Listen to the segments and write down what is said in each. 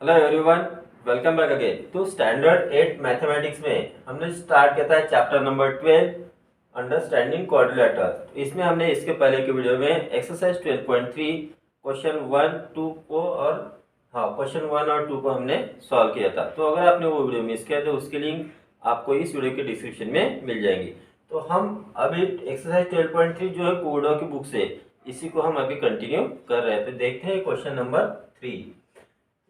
Hello everyone, welcome back again. तो standard 8 mathematics में हमने स्टार्ट किया था चैप्टर नंबर 12 अंडरस्टैंडिंग क्वाड्रिलेटरल। इसमें हमने इसके पहले की वीडियो में एक्सरसाइज 12.3 क्वेश्चन 1 2 को और क्वेश्चन 1 और 2 को हमने सॉल्व किया था। तो अगर आपने वो वीडियो मिस किया तो उसकी लिंक आपको इस वीडियो के डिस्क्रिप्शन में मिल जाएगी। तो हम अभी एक्सरसाइज 12.3 जो है कोडो की बुक से इसी को हम अभी कंटिन्यू कर रहे थे। देखते हैं question number 3।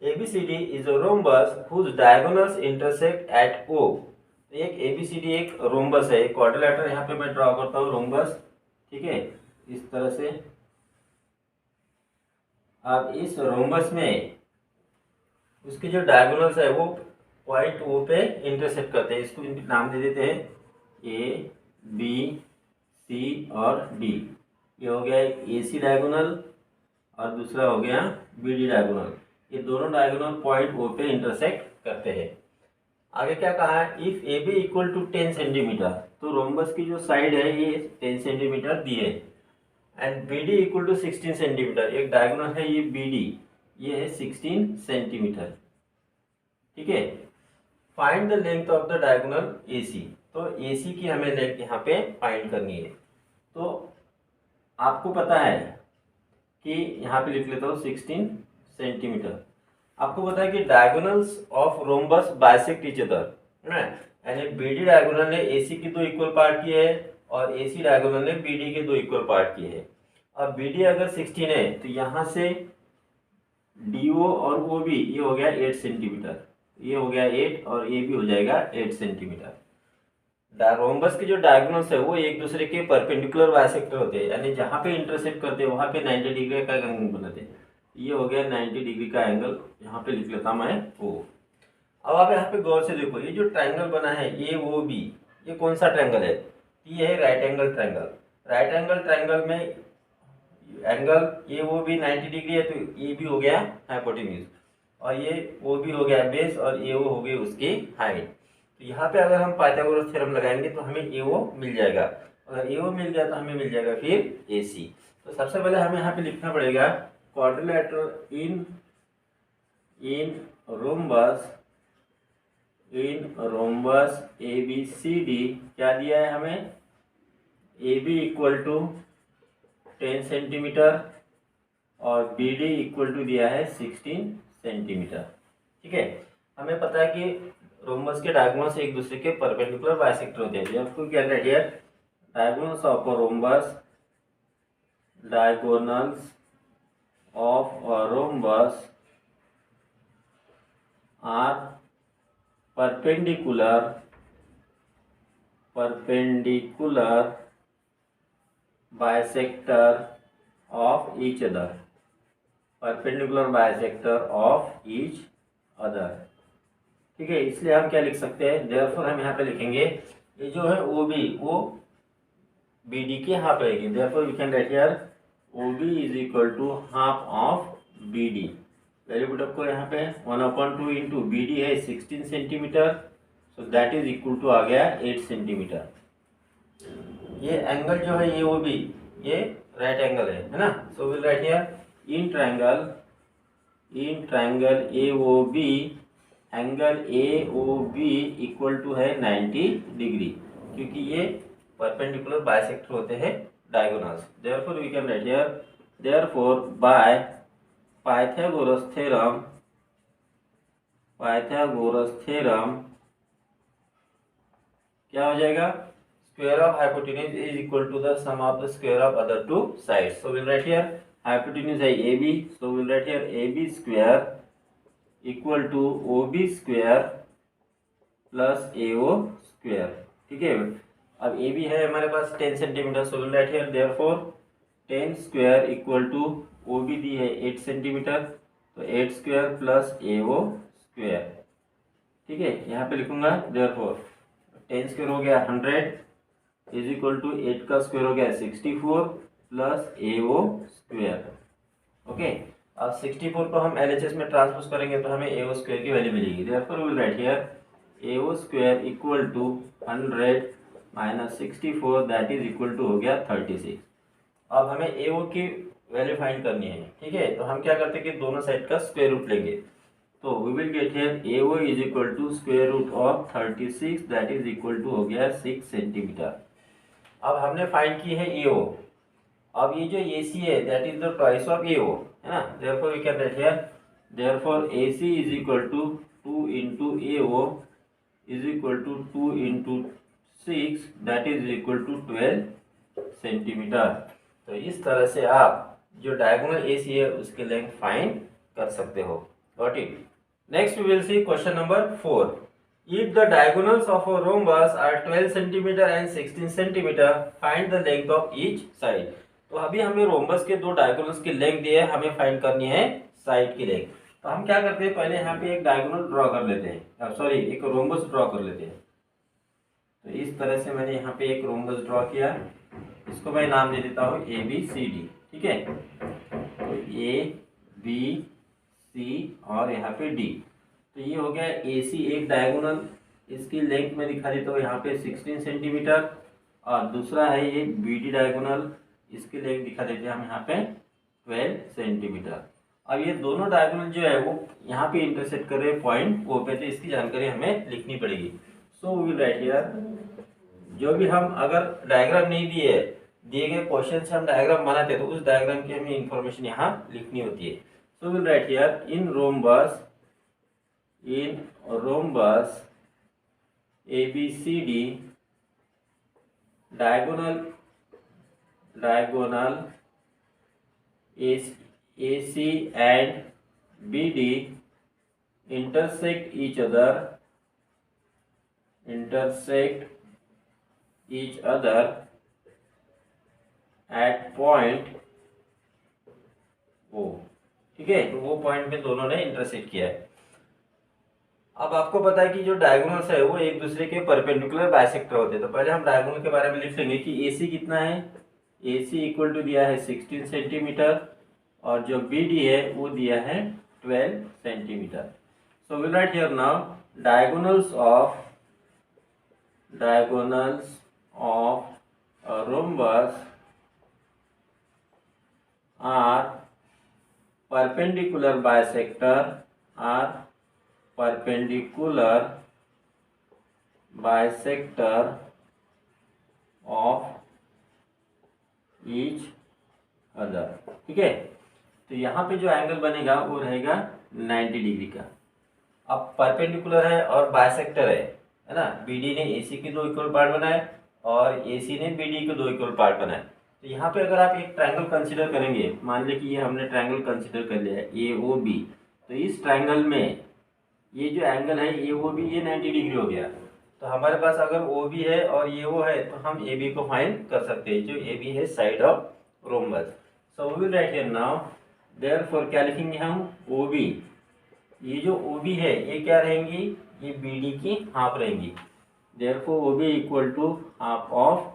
ABCD is a rhombus whose diagonals intersect at O। तो एक ABCD एक रोम्बस है, एक क्वाड्रिलेटरल। यहाँ पे मैं ड्रॉ करता हूँ रोम्बस, ठीक है, इस तरह से। अब इस रोम्बस में उसके जो डायगोनल्स है वो पॉइंट O पे इंटरसेक्ट करते हैं। इसको नाम दे देते हैं A, B, C और D। ये हो गया एक AC डायगोनल और दूसरा हो गया BD डायगोनल। ये दोनों डायगोनल पॉइंट O पे इंटरसेक्ट करते हैं। आगे क्या कहा है, if A B equal to 10 centimetre, तो रोम्बस की जो साइड है ये 10 सेंटीमीटर दी है। And B D equal to 16 centimetre, एक डायगोनल है ये बी डी, ये है 16 सेंटीमीटर, ठीक है। Find the length of the diagonal A C. तो ए सी की हमें लेंथ यहाँ पे फाइंड करनी है। तो आपको पता है कि यहाँ पे लिख लेता हूँ 16 सेंटीमीटर। आपको पता है कि diagonals of rhombus bisect each other, है ना। यानी बीडी डायगोनल ने एसी की दो इक्वल पार्ट किए हैं और एसी डायगोनल ने बीडी के दो इक्वल पार्ट किए हैं। अब बीडी अगर 16 है तो यहाँ से डीओ और ओ बी ये हो गया 8 सेंटीमीटर, ये हो गया 8 और ये भी हो जाएगा 8 सेंटीमीटर। रोम्बस के जो डायगोनल्स है वो एक दूसरे के परपेंडिकुलर बाइसेक्टर होते हैं, यानी जहाँ पे इंटरसेक्ट करते हैं वहाँ पे 90 डिग्री का एंगल बनाते हैं। ये हो गया 90 डिग्री का एंगल, यहाँ पे लिख लेता मैं ओ। अब आप यहाँ पे गौर से देखो, ये जो ट्रायंगल बना है ए ओ बी, ये कौन सा ट्रायंगल है? ये है right angle triangle. Right angle triangle में angle A O B 90 degree है, तो ये भी हो गया हाइपोटेन्यूज और ये ओ भी हो गया बेस और ए ओ हो गई उसकी हाइट। तो यहाँ पे अगर हम पाइथागोरस थ्योरम लगाएंगे तो हमें ए ओ मिल जाएगा। अगर ए ओ मिल गया तो हमें मिल जाएगा फिर ए सी। तो सबसे पहले हमें यहाँ पे लिखना पड़ेगा quadrilateral in rhombus A B C D. क्या दिया है हमें? A B equal to 10 centimetre और बी डी इक्वल टू दिया है 16 सेंटीमीटर, ठीक है। हमें पता है कि रोम्बस के डायगोनल्स एक दूसरे के परपेंडिकुलर बाइसेक्टर होते हैं। आपको क्या है here, diagonals of a rhombus, diagonals of a rhombus are perpendicular bisector of each other, perpendicular bisector of each other, ठीक है। इसलिए हम क्या लिख सकते हैं, देयरफॉर हम यहाँ पे लिखेंगे ये जो है ओ बी, वो बी डी के हाफ रहेगी। Therefore we can write here O B is equal to half of B D. Value put up करो यहाँ पे 1/2 इंटू बी डी है 16 centimetre, so that is equal to आ गया 8 centimetre. ये एंगल जो है ये वो भी ये राइट एंगल है ना। So we'll write here in triangle A O B, angle A O B equal to है 90 डिग्री, क्योंकि ये परपेंडिकुलर बाइसेक्टर होते हैं diagonals. Therefore we can write here therefore by Pythagoras theorem क्या हो जाएगा, square of hypotenuse is equal to the sum of the square of other two sides. So we'll write here hypotenuse है A B, so we'll write here A B square equal to O B square plus A O square, ठीक है। अब A B है हमारे पास 10 centimetre, so we'll write here therefore 10 square equal to O B दी है 8 centimetre, तो 8 square plus A O square, ठीक है। यहाँ पे लिखूंगा देयरफॉर 10 स्क्वायर हो गया 100 इज इक्वल टू 8 का स्क्वायर हो गया 64 plus A O square, okay. अब 64 को हम LHS में ट्रांसपोज करेंगे तो हमें ए ओ स्क्वायर की वैल्यू मिलेगी। Therefore we will write here A O square equal to 100 minus 64 that is equal to हो गया 36। अब हमें ए ओ की वैल्यू फाइंड करनी है, ठीक है। तो हम क्या करते हैं कि दोनों साइड का स्क्वायर रूट लेंगे। तो we will get here AO is equal to square root of 36, that is equal to हो गया 6 सेंटीमीटर। अब हमने फाइंड की है AO। अब ये जो AC है that is the twice of AO, है ना। Therefore we can write here therefore AC is equal to 2 into AO is equal to 2 into 6, that is equal to 12 centimetre. तो इस तरह से आप जो डायगोनल AC है उसके लेंथ फाइंड कर सकते हो। Got it. Next we will see question number 4। If the diagonals of a rhombus are 12 cm and 16 cm, find the length of each side। तो अभी हमें रोम्बस के दो डायगोनल्स की लेंथ दी है, हमें फाइंड करनी है साइड की लेंथ। तो हम क्या करते हैं, पहले यहाँ पे एक डायगोनल ड्रॉ कर लेते हैं, सॉरी एक रोम्बस ड्रॉ कर लेते हैं। तो इस तरह से मैंने यहाँ पे एक रोम्बस ड्रॉ किया, इसको मैं नाम दे देता हूँ ABCD। ठीक है, तो ABC और यहाँ पे D। तो ये हो गया AC एक डायगोनल, इसकी लेंथ में दिखा देता हूँ यहाँ पे 16 सेंटीमीटर, और दूसरा है ये BD डायगोनल, इसकी लेंथ दिखा देते हैं हम यहाँ पे 12 सेंटीमीटर। अब ये दोनों डायगोनल जो है वो यहाँ पे इंटरसेक्ट कर रहे हैं पॉइंट O पे, तो इसकी जानकारी हमें लिखनी पड़ेगी। So we will write here, जो भी हम अगर डायग्राम नहीं दिए गए क्वेश्चन से हम डायग्राम बनाते हैं तो उस डायग्राम की हमें इंफॉर्मेशन यहाँ लिखनी होती है। So we will write here in rhombus ABCD diagonal AC and BD intersect each other at point O। ठीक है, तो वो पॉइंट में दोनों ने इंटरसेक्ट किया है। अब आपको पता है कि जो डायगोनल्स है वो एक दूसरे के परपेंडिकुलर बाइसेक्टर होते हैं। तो पहले हम डायगोनल के बारे में लिख लेंगे कि AC कितना है, AC इक्वल टू दिया है 16 सेंटीमीटर, और जो BD है वो दिया है 12 centimetre. So we'll write here now diagonals of a rhombus are perpendicular bisector of each other। ठीक है, तो यहाँ पे जो एंगल बनेगा वो रहेगा 90 डिग्री का। अब परपेंडिकुलर है और बाइसेक्टर है ना। BD ने AC के दो इक्वल पार्ट बनाए और AC ने BD के दो इक्वल पार्ट बनाए। तो यहाँ पे अगर आप एक ट्रायंगल कंसीडर करेंगे, मान लिया कि ये हमने ट्रायंगल कंसीडर कर लिया है AOB, तो इस ट्रायंगल में ये जो एंगल है AOB ये 90 डिग्री हो गया। तो हमारे पास अगर OB है और ये वो है तो हम AB को फाइंड कर सकते हैं, जो AB है side of rhombus. So we will write here now therefore क्या लिखेंगे हम, OB, ये जो OB है ये क्या रहेंगी, ये BD की हाफ रहेंगी। Therefore OB equal to half of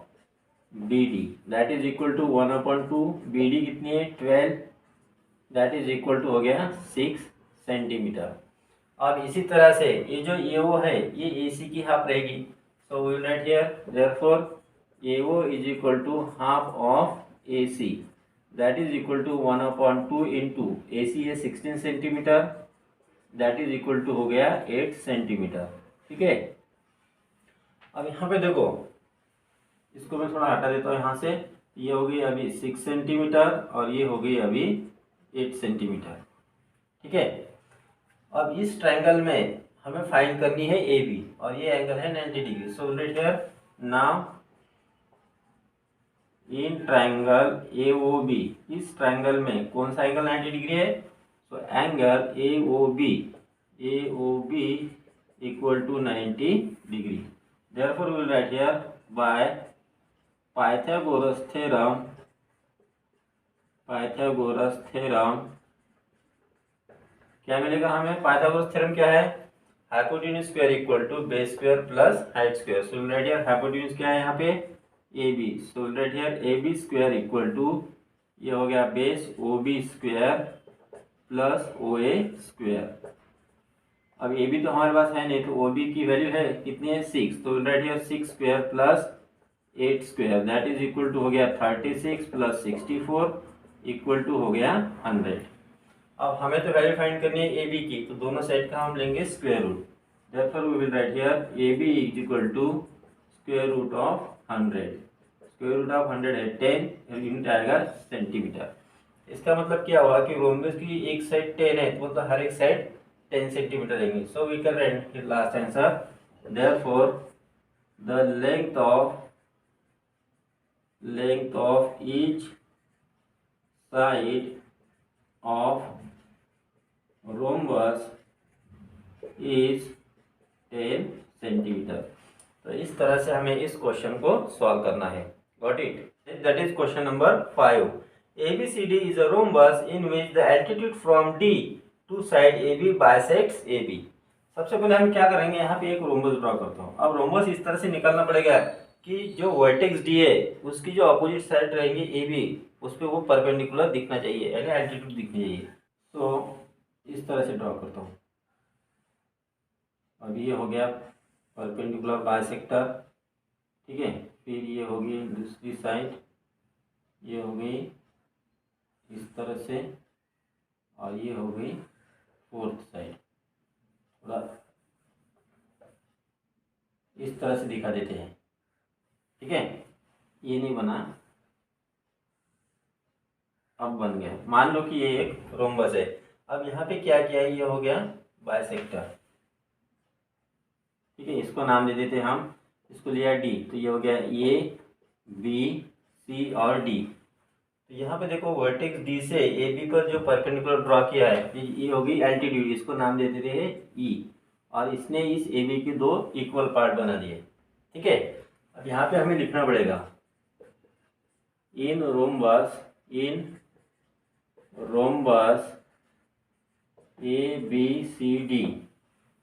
BD, that is equal to 1/2। BD कितनी है 12, दैट इज इक्वल टू हो गया 6 सेंटीमीटर। अब इसी तरह से ये जो AO है ये AC की हाफ रहेगी। So we will write here therefore AO is equal to half of AC, that is equal to 1/2 into AC है 16 centimetre, that is equal to हो गया 8 सेंटीमीटर। ठीक है, अब यहाँ पे देखो, इसको मैं थोड़ा हटा देता हूँ यहाँ से। ये हो गई अभी 6 सेंटीमीटर और ये हो गई अभी 8 सेंटीमीटर। ठीक है, अब इस ट्रायंगल में हमें फाइंड करनी है AB और ये एंगल है 90 degree. So let here now in triangle AOB, इस ट्रायंगल में कौन सा एंगल 90 डिग्री है, so angle AOB equal to 90 degree. Therefore we will write here by Pythagoras theorem क्या मिलेगा हमें, पाइथागोरस थ्योरम क्या है, hypotenuse square equal to base square plus height square. So write here hypotenuse क्या है यहाँ पे AB, so write here AB square equal to ये हो गया base OB square plus OA square. अब AB तो हमारे पास है नहीं, तो OB की वैल्यू है कितनी है 6, तो write here 6 square plus 8 square, that is equal to हो गया 36 प्लस 64 इक्वल टू हो गया 100। अब हमें तो वैल्यू फाइंड करनी है ए बी की, तो दोनों साइड का हम लेंगे square root. Therefore we will write here A B is equal to square root of 100। Square root of 100 है 10, यूनिट आएगा सेंटीमीटर। इसका मतलब क्या हुआ कि रोम्बस की एक साइड 10 है, तो मतलब हर एक साइड 10 सेंटीमीटर लेंगे। So we can write last answer, therefore the length of each side of rhombus is 10 centimetre. तो इस तरह से हमें इस क्वेश्चन को सॉल्व करना है। Got it? That is question number 5। ABCD is a rhombus in which the altitude from D to side AB bisects AB। सबसे पहले हम क्या करेंगे, यहाँ पे एक रोम्बस ड्रॉ करता हूँ। अब रोम्बस इस तरह से निकालना पड़ेगा कि जो वर्टेक्स डी है उसकी जो अपोजिट साइड रहेंगी ए बी, उस पर वो परपेंडिकुलर दिखना चाहिए, यानी एल्टीट्यूड दिखनी चाहिए। तो इस तरह से ड्रॉ करता हूँ। अब ये हो गया परपेंडिकुलर बाइसेक्टर, ठीक है। फिर ये होगी दूसरी साइड, ये हो गई इस तरह से, और ये हो गई फोर्थ साइड। थोड़ा इस तरह से दिखा देते हैं, ठीक है। ये नहीं बना, अब बन गया। मान लो कि ये एक रोम्बस है। अब यहाँ पे क्या किया है, ये हो गया बाइसेक्टर, ठीक है। इसको नाम दे देते हैं हम, इसको लिया डी, तो ये हो गया ए बी सी और डी। तो यहाँ पे देखो वर्टेक्स डी से ए बी पर जो परपेंडिकुलर ड्रॉ किया है, ये होगी एल्टीट्यूड, इसको नाम दे देते हैं ई। और इसने इस ए बी के दो इक्वल पार्ट बना दिए, ठीक है। अब यहाँ पे हमें लिखना पड़ेगा in rhombus A B C D.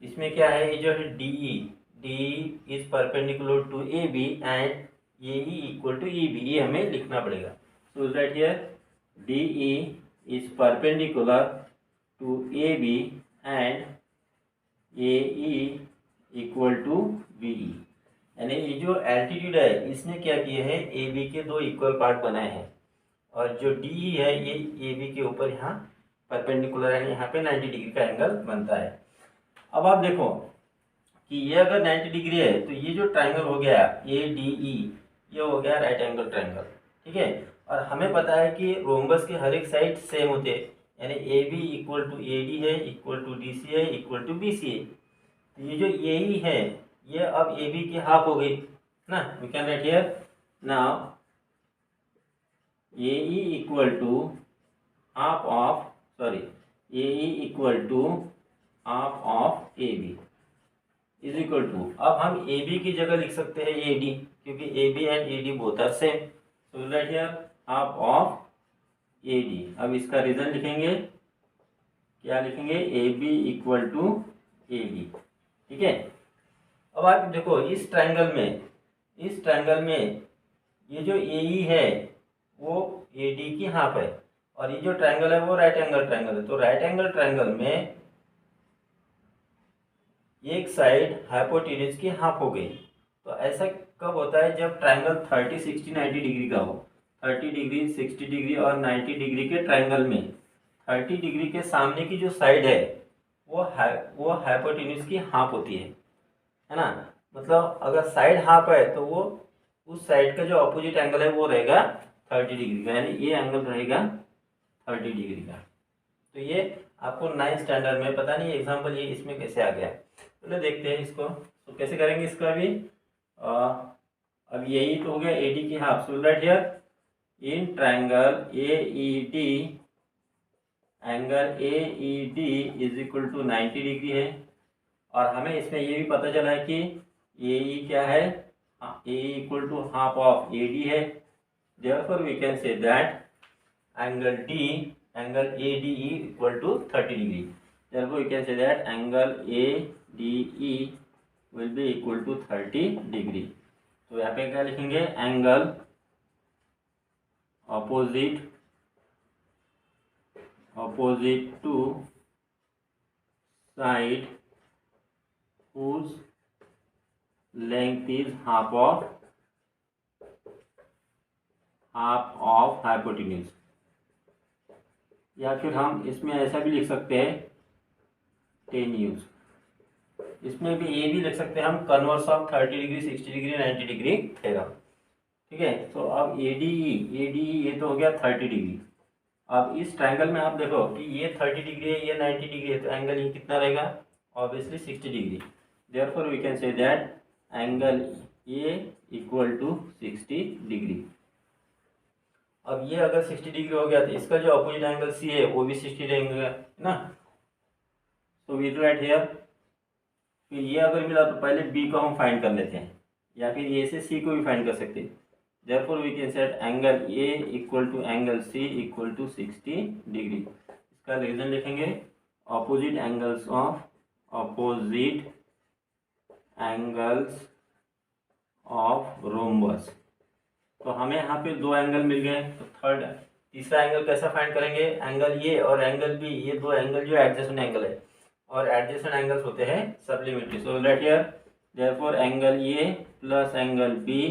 इसमें क्या है, ये जो है D is perpendicular to A B and A E equal to E B, ये हमें लिखना पड़ेगा। So write here D E is perpendicular to A B and A E equal to B E. यानी ये जो एल्टीट्यूड है इसने क्या किया है, ए बी के दो इक्वल पार्ट बनाए हैं, और जो डी ई है ये ए बी के ऊपर यहाँ परपेंडिकुलर, यानी यहाँ पे 90 डिग्री का एंगल बनता है। अब आप देखो कि ये अगर 90 डिग्री है तो ये जो ट्राइंगल हो गया ए डी ई, ये हो गया राइट एंगल ट्राइंगल, ठीक है। और हमें पता है कि रोम्बस के हर एक साइड सेम होते हैं, यानी A B equal to A D है, इक्वल टू डी सी है, इक्वल टू बी सी है। तो ये जो ए ई है ये अब ए बी की हाफ हो गई ना। We can write here now A E equal to half of, sorry, A E equal to half of A B is equal to, अब हम ए बी की जगह लिख सकते हैं ए डी, क्योंकि A B and A D both are same. So write here half of A D. अब इसका रीजन लिखेंगे, क्या लिखेंगे, A B equal to A D, ठीक है। अब आप देखो इस ट्रायंगल में ये जो ए ई है वो ए डी की हाफ है, और ये जो ट्रायंगल है वो राइट एंगल ट्रायंगल है। तो राइट एंगल ट्रायंगल में एक साइड हाइपोटेन्यूज की हाफ हो गई। तो ऐसा कब होता है, जब ट्रायंगल 30 60 90 डिग्री का हो। 30 डिग्री 60 डिग्री और 90 डिग्री के ट्रायंगल में 30 डिग्री के सामने की जो साइड है वो हाइपोटेन्यूज की हाफ होती है ना। मतलब अगर साइड हाफ है तो वो उस साइड का जो अपोजिट एंगल है वो रहेगा 30 डिग्री का, यानी ये एंगल रहेगा 30 डिग्री का। तो ये आपको 9th स्टैंडर्ड में, पता नहीं एग्जाम्पल ये इसमें कैसे आ गया। चलो देखते हैं इसको, तो कैसे करेंगे इसका अभी। अब यही तो हो गया ए डी की half. So write here in triangle A E D, angle A E D is equal to 90 degree है। और हमें इसमें ये भी पता चला है कि ए ई क्या है, A equal to half of A D है। Therefore we can say that angle ADE equal to 30 degree. Therefore, we can say that angle ADE will be equal to 30 degree. तो यहाँ पे क्या लिखेंगे, angle opposite to side whose length is half of hypotenuse या फिर हम इसमें ऐसा भी लिख सकते हैं 10 यूज। इसमें भी ये भी लिख सकते हैं हम converse of 30 degree, 60 degree, 90 degree theorem. ठीक है, तो अब ADE ये तो हो गया 30 डिग्री। अब इस ट्रायंगल में आप देखो कि ये 30 डिग्री है, ये 90 डिग्री है, तो एंगल ये कितना रहेगा? Obviously 60 degree. Therefore we can say that angle A equal to 60 degree. अब ये अगर 60 डिग्री हो गया तो इसका जो अपोजिट एंगल सी है वो भी 60 रहेगा ना। तो वी राइट हियर, फिर ये अगर मिला तो पहले बी को हम फाइंड कर लेते हैं, या फिर ए से सी को भी फाइंड कर सकते हैं। Therefore we can set angle A equal to angle C equal to 60 degree. इसका रीजन लिखेंगे ऑपोजिट एंगल्स ऑफ रोम्बस। तो हमें यहाँ पे दो एंगल मिल गए, तो तीसरा एंगल कैसा फाइंड करेंगे? एंगल ए और एंगल बी, ये दो एंगल जो एडजेसेंट एंगल है, और एडजेसेंट एंगल्स होते हैं supplementary. So write here therefore angle A plus angle B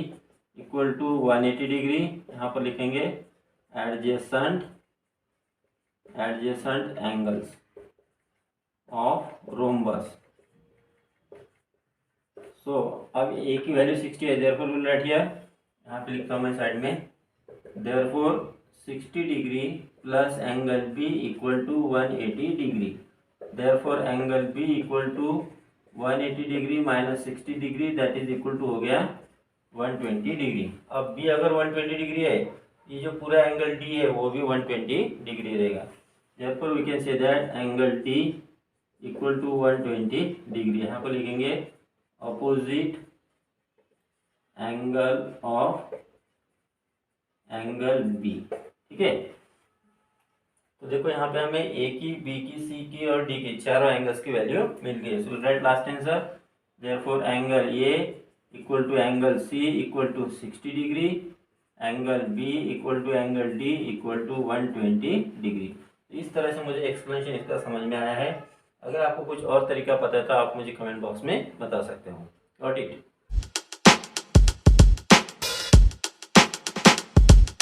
equal to 180 degree. यहाँ पर लिखेंगे adjacent angles of rhombus. So अब ए की वैल्यू 60 है, देयरफॉर विल राइट हियर, यहाँ पे लिखता हूँ मैं साइड में, therefore 60 degree plus angle B equal to 180 degree. Therefore angle B equal to 180 degree minus 60 degree, that is equal to हो गया 120 डिग्री। अब बी अगर 120 डिग्री है, ये जो पूरा एंगल डी है वो भी 120 डिग्री रहेगा। Therefore we can say that angle D equal to 120 degree. यहाँ पर लिखेंगे opposite angle of angle B. ठीक है, तो देखो यहाँ पे हमें ए की, बी की, सी की और डी की चारों एंगल्स की वैल्यू मिल गई। So write last answer, therefore angle A equal to angle C equal to 60 degree, angle B equal to angle D equal to 120 degree. इस तरह से मुझे एक्सप्लेनेशन इसका समझ में आया है। अगर आपको कुछ और तरीका पता है तो आप मुझे कमेंट बॉक्स में बता सकते हो। Got it?